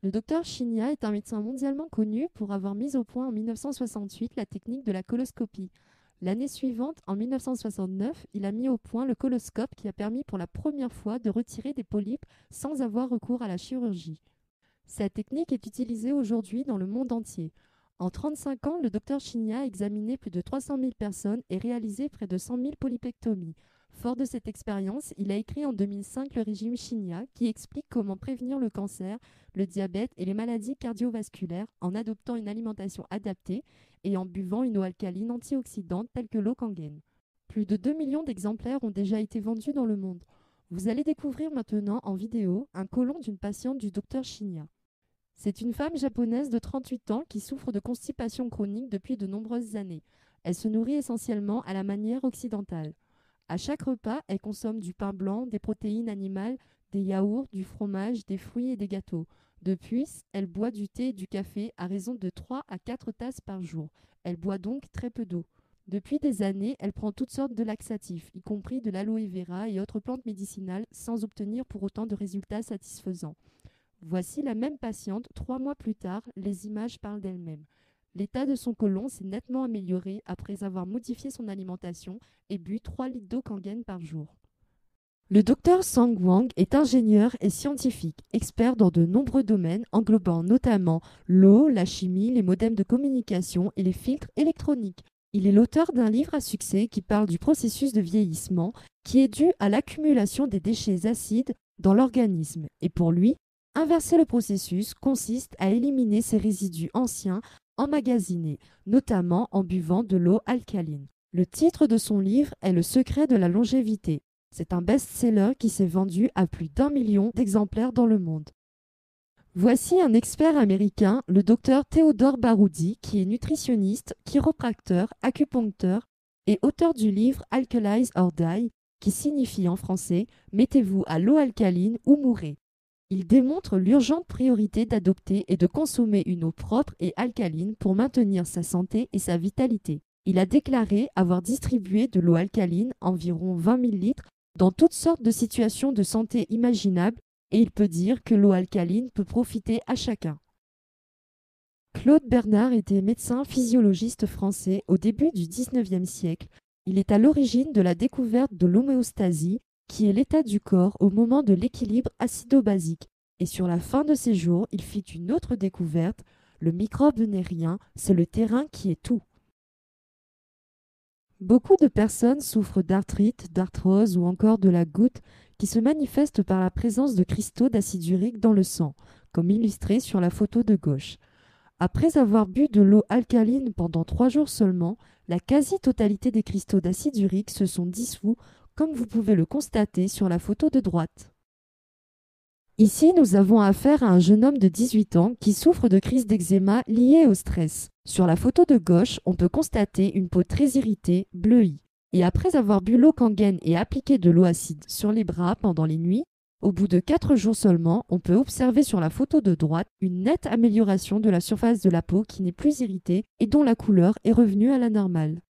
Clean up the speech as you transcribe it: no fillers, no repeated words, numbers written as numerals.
Le docteur Chinia est un médecin mondialement connu pour avoir mis au point en 1968 la technique de la coloscopie. L'année suivante, en 1969, il a mis au point le coloscope qui a permis pour la première fois de retirer des polypes sans avoir recours à la chirurgie. Cette technique est utilisée aujourd'hui dans le monde entier. En 35 ans, le docteur Chinia a examiné plus de 300 000 personnes et réalisé près de 100 000 polypectomies. Fort de cette expérience, il a écrit en 2005 le régime Chinia qui explique comment prévenir le cancer, le diabète et les maladies cardiovasculaires en adoptant une alimentation adaptée et en buvant une eau alcaline antioxydante telle que l'eau Kangen. Plus de 2 millions d'exemplaires ont déjà été vendus dans le monde. Vous allez découvrir maintenant en vidéo un côlon d'une patiente du docteur Chinia. C'est une femme japonaise de 38 ans qui souffre de constipation chronique depuis de nombreuses années. Elle se nourrit essentiellement à la manière occidentale. À chaque repas, elle consomme du pain blanc, des protéines animales, des yaourts, du fromage, des fruits et des gâteaux. De plus, elle boit du thé et du café à raison de 3 à 4 tasses par jour. Elle boit donc très peu d'eau. Depuis des années, elle prend toutes sortes de laxatifs, y compris de l'aloe vera et autres plantes médicinales, sans obtenir pour autant de résultats satisfaisants. Voici la même patiente, 3 mois plus tard, les images parlent d'elles-mêmes. L'état de son côlon s'est nettement amélioré après avoir modifié son alimentation et bu 3 litres d'eau Kangen par jour. Le docteur Sang Wang est ingénieur et scientifique, expert dans de nombreux domaines englobant notamment l'eau, la chimie, les modems de communication et les filtres électroniques. Il est l'auteur d'un livre à succès qui parle du processus de vieillissement qui est dû à l'accumulation des déchets acides dans l'organisme. Et pour lui, inverser le processus consiste à éliminer ces résidus anciens emmagasinés, notamment en buvant de l'eau alcaline. Le titre de son livre est Le secret de la longévité. C'est un best-seller qui s'est vendu à plus d'1 million d'exemplaires dans le monde. Voici un expert américain, le docteur Theodore Baroudi, qui est nutritionniste, chiropracteur, acupuncteur et auteur du livre Alkalize or Die, qui signifie en français « Mettez-vous à l'eau alcaline ou mourrez ». Il démontre l'urgente priorité d'adopter et de consommer une eau propre et alcaline pour maintenir sa santé et sa vitalité. Il a déclaré avoir distribué de l'eau alcaline, environ 20 000 litres, dans toutes sortes de situations de santé imaginables et il peut dire que l'eau alcaline peut profiter à chacun. Claude Bernard était médecin physiologiste français au début du XIXe siècle. Il est à l'origine de la découverte de l'homéostasie, qui est l'état du corps au moment de l'équilibre acido-basique. Et sur la fin de ses jours, il fit une autre découverte. Le microbe n'est rien, c'est le terrain qui est tout. Beaucoup de personnes souffrent d'arthrite, d'arthrose ou encore de la goutte qui se manifeste par la présence de cristaux d'acide urique dans le sang, comme illustré sur la photo de gauche. Après avoir bu de l'eau alcaline pendant 3 jours seulement, la quasi-totalité des cristaux d'acide urique se sont dissous, comme vous pouvez le constater sur la photo de droite. Ici, nous avons affaire à un jeune homme de 18 ans qui souffre de crises d'eczéma liées au stress. Sur la photo de gauche, on peut constater une peau très irritée, bleuie. Et après avoir bu l'eau Kangen et appliqué de l'eau acide sur les bras pendant les nuits, au bout de 4 jours seulement, on peut observer sur la photo de droite une nette amélioration de la surface de la peau qui n'est plus irritée et dont la couleur est revenue à la normale.